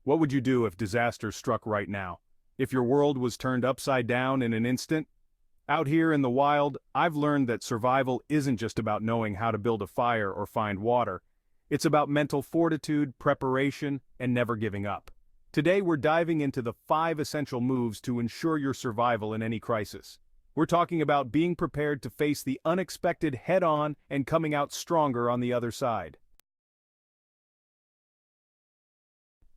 What would you do if disaster struck right now? If your world was turned upside down in an instant? Out here in the wild, I've learned that survival isn't just about knowing how to build a fire or find water. It's about mental fortitude, preparation, and never giving up. Today we're diving into the 5 essential moves to ensure your survival in any crisis. We're talking about being prepared to face the unexpected head-on and coming out stronger on the other side.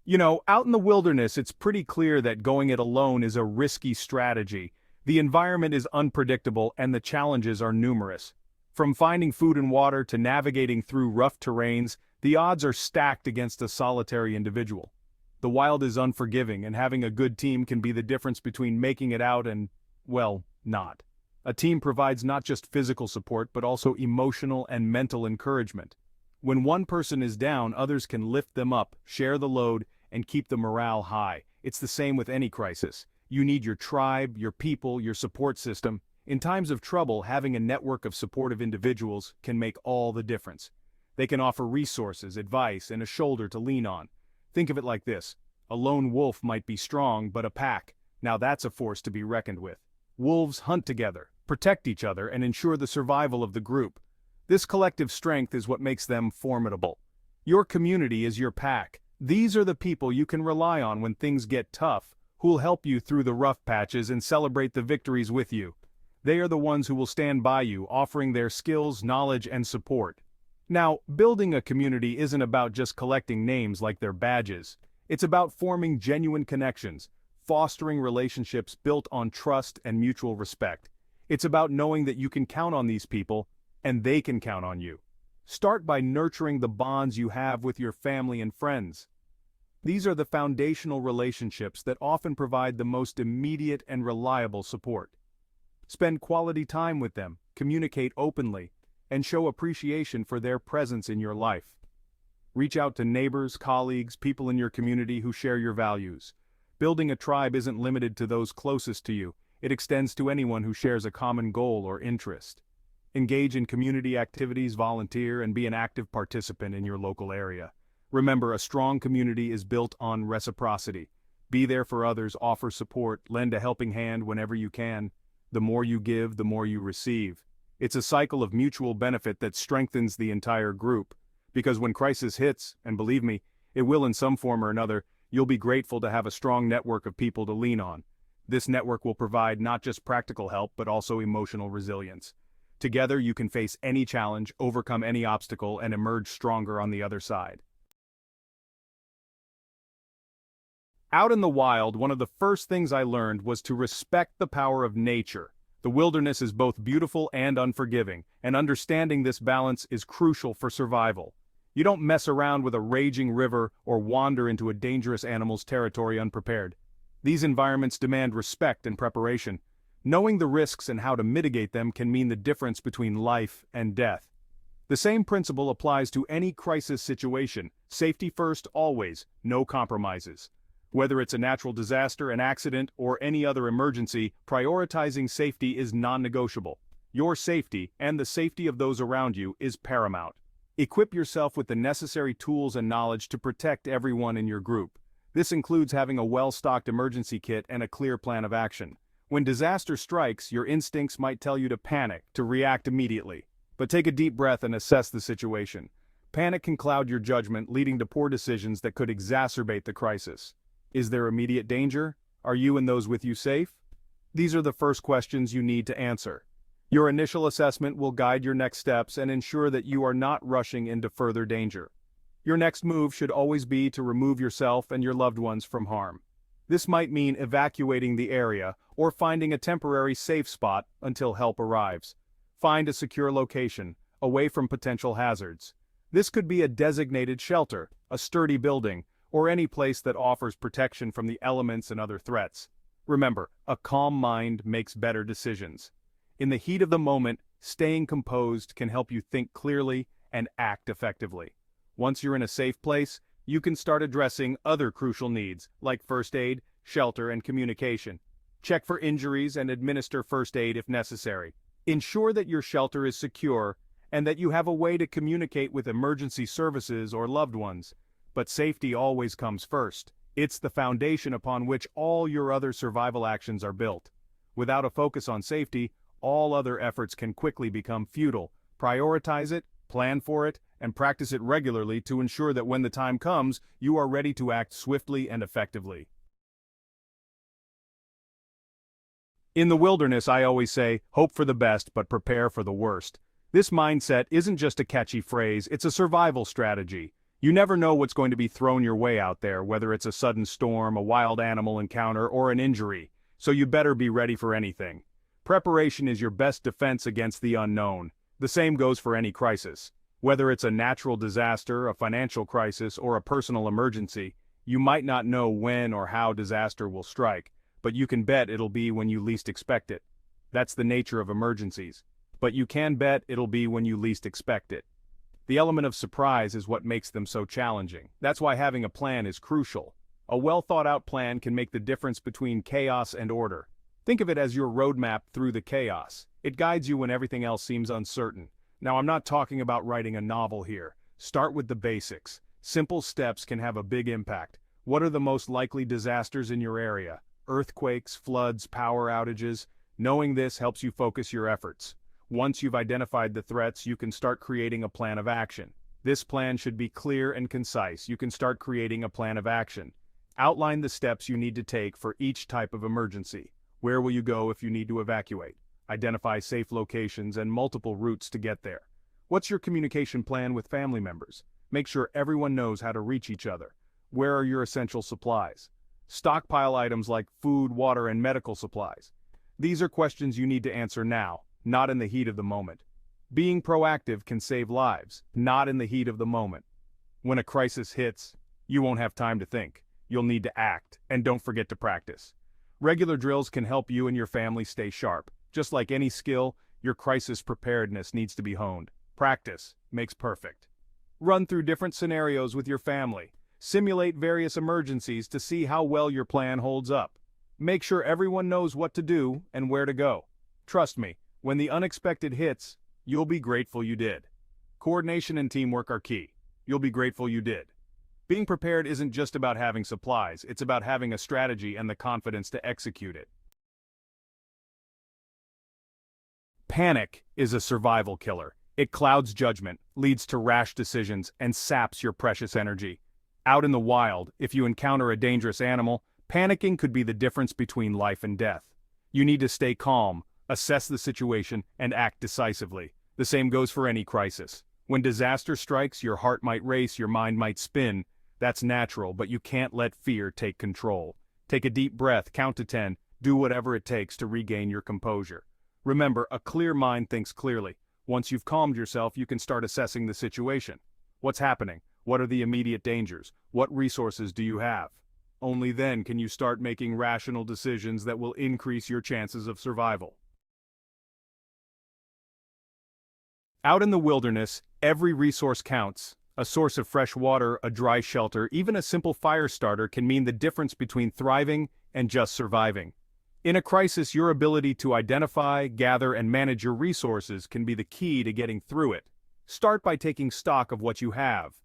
Out in the wilderness, it's pretty clear that going it alone is a risky strategy. The environment is unpredictable and the challenges are numerous. From finding food and water to navigating through rough terrains, the odds are stacked against a solitary individual. The wild is unforgiving, and having a good team can be the difference between making it out and, well, not. A team provides not just physical support but also emotional and mental encouragement. When one person is down, others can lift them up, share the load, and keep the morale high. It's the same with any crisis. You need your tribe, your people, your support system. In times of trouble, having a network of supportive individuals can make all the difference. They can offer resources, advice, and a shoulder to lean on. Think of it like this. A lone wolf might be strong, but a pack, now that's a force to be reckoned with. Wolves hunt together, protect each other, and ensure the survival of the group. This collective strength is what makes them formidable. Your community is your pack. These are the people you can rely on when things get tough, who'll help you through the rough patches and celebrate the victories with you. They are the ones who will stand by you, offering their skills, knowledge, and support. Now, building a community isn't about just collecting names like their badges. It's about forming genuine connections, fostering relationships built on trust and mutual respect. It's about knowing that you can count on these people, and they can count on you. Start by nurturing the bonds you have with your family and friends. These are the foundational relationships that often provide the most immediate and reliable support. Spend quality time with them, communicate openly, and show appreciation for their presence in your life. Reach out to neighbors, colleagues, people in your community who share your values. Building a tribe isn't limited to those closest to you. It extends to anyone who shares a common goal or interest. Engage in community activities, volunteer, and be an active participant in your local area. Remember, a strong community is built on reciprocity. Be there for others, offer support, lend a helping hand whenever you can. The more you give, the more you receive. It's a cycle of mutual benefit that strengthens the entire group. Because when crisis hits, and believe me, it will in some form or another, you'll be grateful to have a strong network of people to lean on. This network will provide not just practical help but also emotional resilience. Together you can face any challenge, overcome any obstacle, and emerge stronger on the other side. Out in the wild, one of the first things I learned was to respect the power of nature. The wilderness is both beautiful and unforgiving, and understanding this balance is crucial for survival. You don't mess around with a raging river or wander into a dangerous animal's territory unprepared. These environments demand respect and preparation. Knowing the risks and how to mitigate them can mean the difference between life and death. The same principle applies to any crisis situation. Safety first always, no compromises. Whether it's a natural disaster, an accident, or any other emergency, prioritizing safety is non-negotiable. Your safety, and the safety of those around you, is paramount. Equip yourself with the necessary tools and knowledge to protect everyone in your group. This includes having a well-stocked emergency kit and a clear plan of action. When disaster strikes, your instincts might tell you to panic, to react immediately. But take a deep breath and assess the situation. Panic can cloud your judgment, leading to poor decisions that could exacerbate the crisis. Is there immediate danger? Are you and those with you safe? These are the first questions you need to answer. Your initial assessment will guide your next steps and ensure that you are not rushing into further danger. Your next move should always be to remove yourself and your loved ones from harm. This might mean evacuating the area or finding a temporary safe spot until help arrives. Find a secure location, away from potential hazards. This could be a designated shelter, a sturdy building, or any place that offers protection from the elements and other threats. Remember, a calm mind makes better decisions. In the heat of the moment, staying composed can help you think clearly and act effectively. Once you're in a safe place, you can start addressing other crucial needs, like first aid, shelter, and communication. Check for injuries and administer first aid if necessary. Ensure that your shelter is secure and that you have a way to communicate with emergency services or loved ones. But safety always comes first. It's the foundation upon which all your other survival actions are built. Without a focus on safety, all other efforts can quickly become futile. Prioritize it, plan for it, and practice it regularly to ensure that when the time comes, you are ready to act swiftly and effectively. In the wilderness, I always say, hope for the best but prepare for the worst. This mindset isn't just a catchy phrase, it's a survival strategy. You never know what's going to be thrown your way out there, whether it's a sudden storm, a wild animal encounter, or an injury, so you better be ready for anything. Preparation is your best defense against the unknown. The same goes for any crisis. Whether it's a natural disaster, a financial crisis, or a personal emergency, you might not know when or how disaster will strike, but you can bet it'll be when you least expect it. That's the nature of emergencies. But you can bet it'll be when you least expect it. The element of surprise is what makes them so challenging. That's why having a plan is crucial. A well-thought-out plan can make the difference between chaos and order. Think of it as your roadmap through the chaos. It guides you when everything else seems uncertain. Now, I'm not talking about writing a novel here. Start with the basics. Simple steps can have a big impact. What are the most likely disasters in your area? Earthquakes, floods, power outages. Knowing this helps you focus your efforts. Once you've identified the threats, you can start creating a plan of action. This plan should be clear and concise. You can start creating a plan of action. Outline the steps you need to take for each type of emergency. Where will you go if you need to evacuate? Identify safe locations and multiple routes to get there. What's your communication plan with family members? Make sure everyone knows how to reach each other. Where are your essential supplies? Stockpile items like food, water, and medical supplies. These are questions you need to answer now, not in the heat of the moment. Being proactive can save lives, not in the heat of the moment. When a crisis hits, you won't have time to think. You'll need to act, and don't forget to practice. Regular drills can help you and your family stay sharp. Just like any skill, your crisis preparedness needs to be honed. Practice makes perfect. Run through different scenarios with your family. Simulate various emergencies to see how well your plan holds up. Make sure everyone knows what to do and where to go. Trust me, when the unexpected hits, you'll be grateful you did. Coordination and teamwork are key. You'll be grateful you did. Being prepared isn't just about having supplies, it's about having a strategy and the confidence to execute it. Panic is a survival killer. It clouds judgment, leads to rash decisions, and saps your precious energy. Out in the wild, if you encounter a dangerous animal, panicking could be the difference between life and death. You need to stay calm, assess the situation, and act decisively. The same goes for any crisis. When disaster strikes, your heart might race, your mind might spin. That's natural, but you can't let fear take control. Take a deep breath, count to 10, do whatever it takes to regain your composure. Remember, a clear mind thinks clearly. Once you've calmed yourself, you can start assessing the situation. What's happening? What are the immediate dangers? What resources do you have? Only then can you start making rational decisions that will increase your chances of survival. Out in the wilderness, every resource counts. A source of fresh water, a dry shelter, even a simple fire starter can mean the difference between thriving and just surviving. In a crisis, your ability to identify, gather, and manage your resources can be the key to getting through it. Start by taking stock of what you have.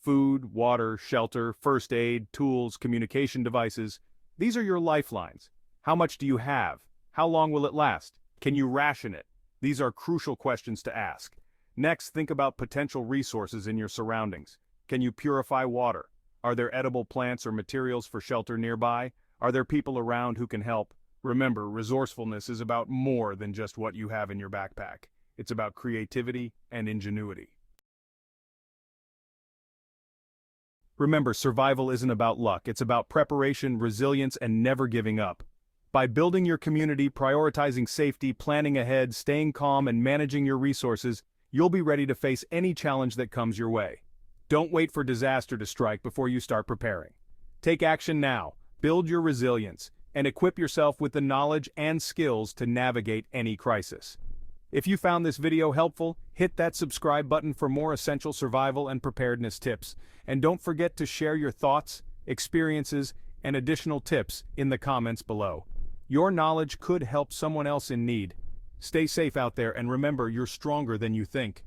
Food, water, shelter, first aid, tools, communication devices. These are your lifelines. How much do you have? How long will it last? Can you ration it? These are crucial questions to ask. Next, think about potential resources in your surroundings. Can you purify water? Are there edible plants or materials for shelter nearby? Are there people around who can help? Remember, resourcefulness is about more than just what you have in your backpack. It's about creativity and ingenuity. Remember, survival isn't about luck. It's about preparation, resilience, and never giving up. By building your community, prioritizing safety, planning ahead, staying calm, and managing your resources, you'll be ready to face any challenge that comes your way. Don't wait for disaster to strike before you start preparing. Take action now, build your resilience, and equip yourself with the knowledge and skills to navigate any crisis. If you found this video helpful, hit that subscribe button for more essential survival and preparedness tips. And don't forget to share your thoughts, experiences, and additional tips in the comments below. Your knowledge could help someone else in need. Stay safe out there and remember, you're stronger than you think.